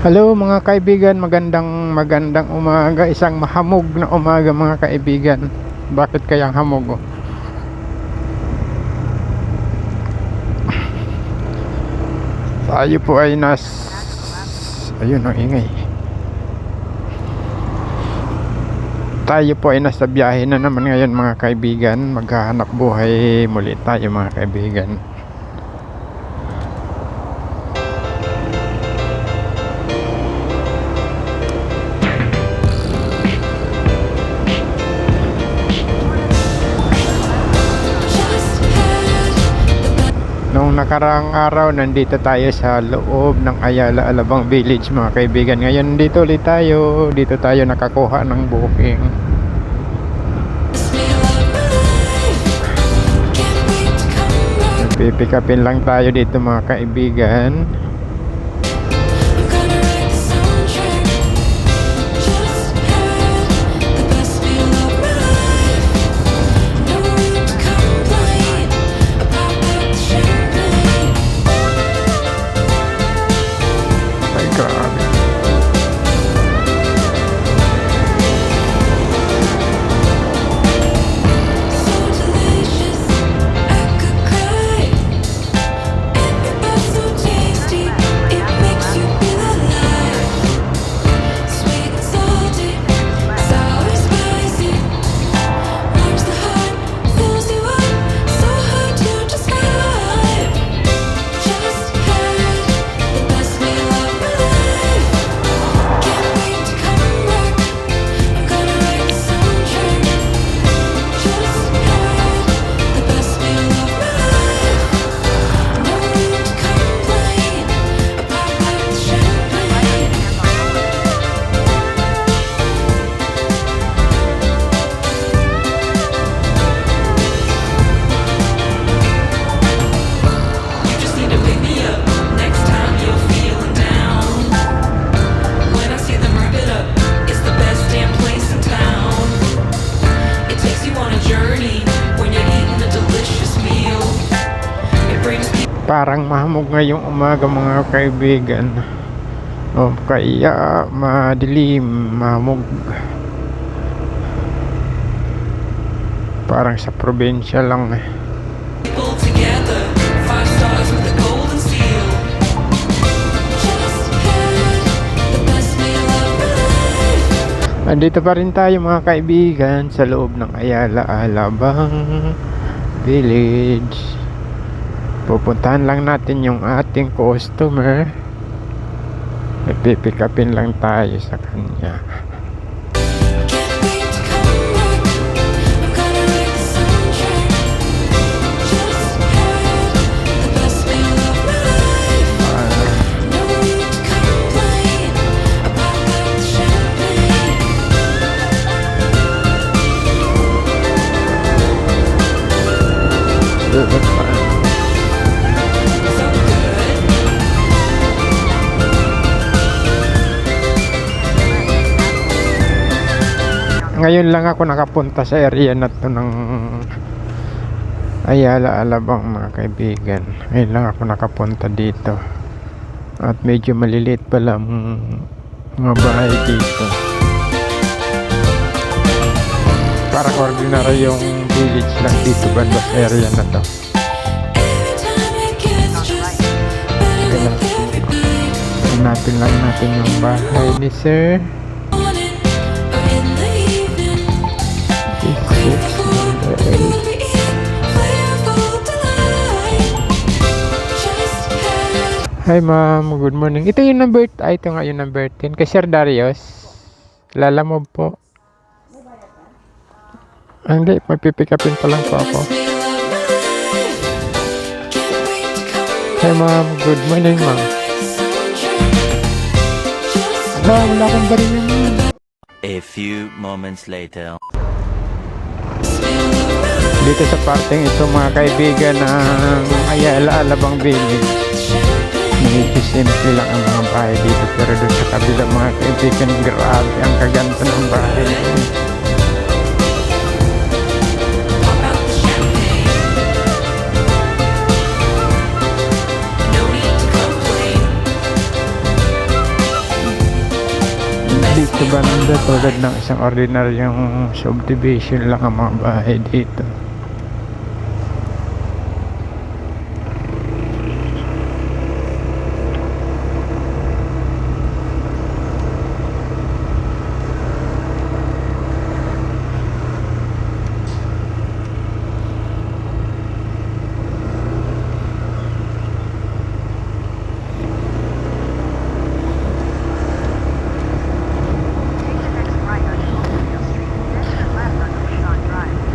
Hello mga kaibigan, magandang umaga, isang mahamog na umaga mga kaibigan. Bakit kayang hamog? Tayo po ay ayun ang ingay. Tayo po ay nasa biyahe na naman ngayon mga kaibigan. Maghahanap buhay muli tayo mga kaibigan. Noong nakaraang araw, nandito tayo sa loob ng Ayala Alabang Village mga kaibigan. Ngayon dito ulit tayo. Dito tayo nakakuha ng booking. Pipick upin lang tayo dito mga kaibigan. Parang mahamog ngayong umaga mga kaibigan. O kaya madilim, mahamog. Parang sa probinsya lang eh. Andito pa rin tayo mga kaibigan sa loob ng Ayala Alabang Village. Pupuntahan lang natin yung ating customer. Pipick upin lang tayo sa kanya. Ngayon lang ako nakapunta sa area na to ng Ayala Alabang mga kaibigan. Ngayon lang ako nakapunta dito. At medyo maliliit pala mga bahay dito. Parang ordinary yung village lang dito banda sa area na to. Hanapin lang natin yung bahay ni Sir. Hi ma'am, good morning. Ito yung number, ito nga yung number 10 kay Sir Darius. Kilala mo po? Hindi, mapipick upin pa lang po ako. Hi ma'am, good morning ma'am. Wala akong barilan yun. A few moments later. Dito sa parteng ito mga kaibigan ng Ayala Alabang Village, medyo simple lang ang mga bahay dito, pero doon sa kabila mga kaibigan, grabe ang kaganda ng bahay. Dito banda tulad ng isang ordinaryong subdivision lang ang mga bahay dito.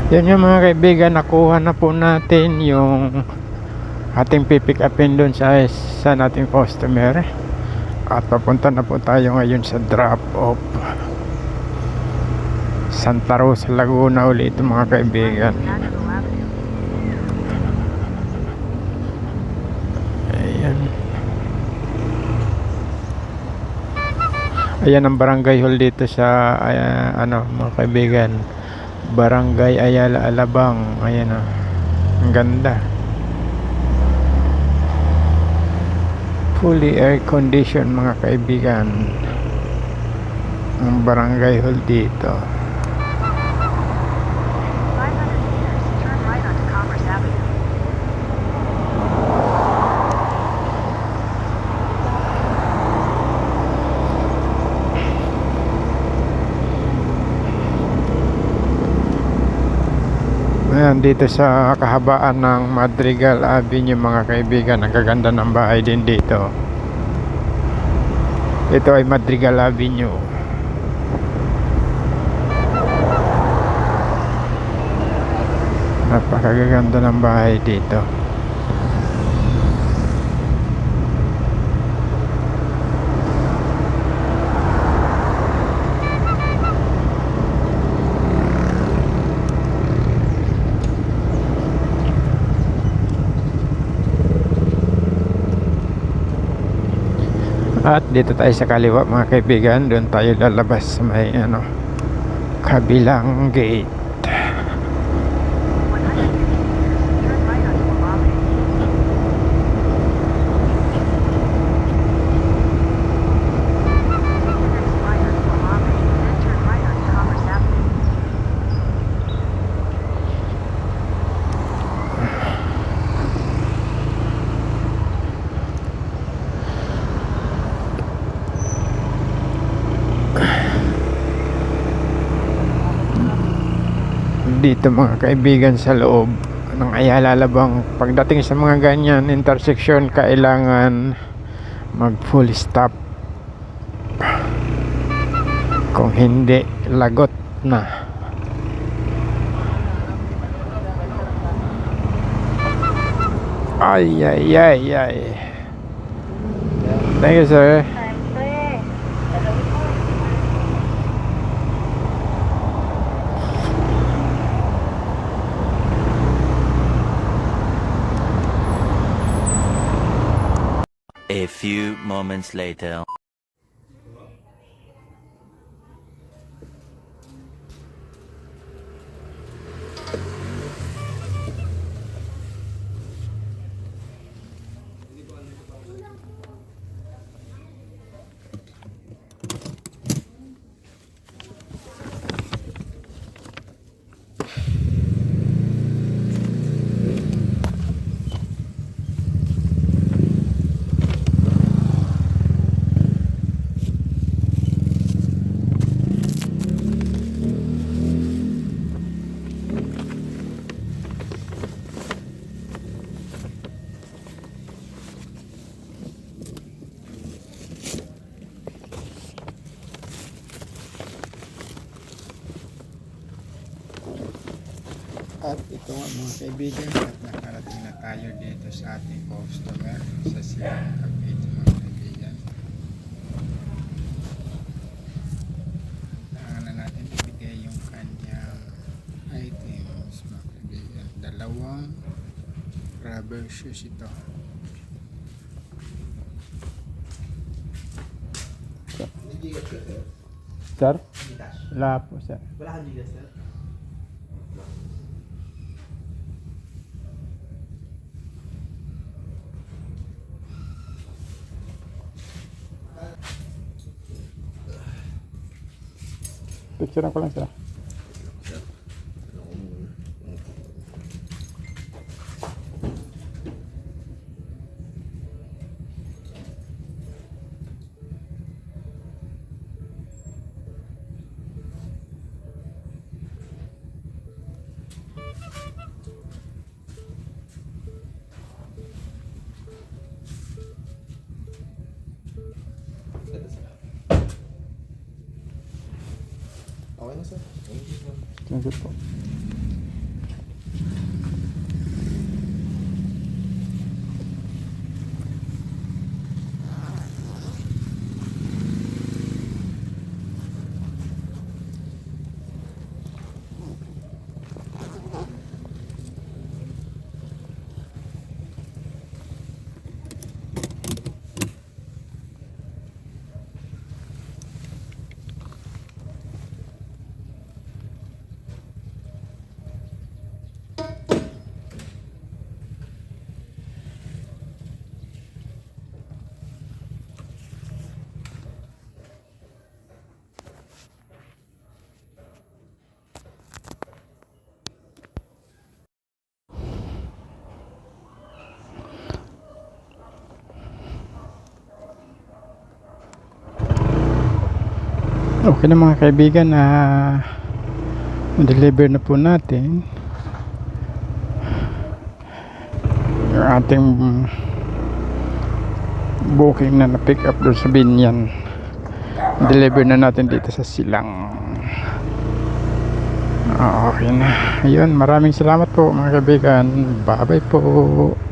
Yan yung mga kaibigan, nakuha na po natin yung ating pipick upin dun sa nating customer. At papunta na po tayo ngayon sa drop off Santa Rosa, Laguna ulit mga kaibigan. Ayan. Ayan ang barangay hall dito sa mga kaibigan. Barangay Ayala Alabang. Ayan o. Ang ganda. Fully air condition mga kaibigan. Ang barangay hall dito. 500 meters, turn right onto Commerce Avenue. Ayan, dito sa kahabaan ng Madrigal Avenue mga kaibigan, ang gaganda ng bahay din dito. Ito ay Madrigal Avenue. Napakaganda ng bahay dito. At dito tayo sa kaliwa mga kaibigan, doon tayo lalabas sa may kabilang gate. 150 meters, turn right onto Guamave. Take the next right onto Guamave, then turn right onto Commerce Avenue. Dito mga kaibigan sa loob ng Ayala Alabang, pagdating sa mga ganyan intersection, kailangan mag full stop. Kung hindi, lagot na. Ay ay ay ay. Thank you sir. A few moments later. At ito nga mga kaibigan, at nakarating na tayo dito sa ating customer sa Sierra Cavite mga kaibigan. Kailangan na natin ibigay yung kanyang items mga kaibigan. Dalawang rubber shoes ito. Sir? Wala po sir. Wala kang Gcash, sir? Picturean ko lang sila. Okay na sir. Thank you sir. Thank you po. Okay na mga kaibigan, na deliver na po natin yung ating booking na na-pick up doon sa Binyan. Deliver na natin dito sa Silang. Okay na. Ayun, maraming salamat po mga kaibigan. Bye bye po.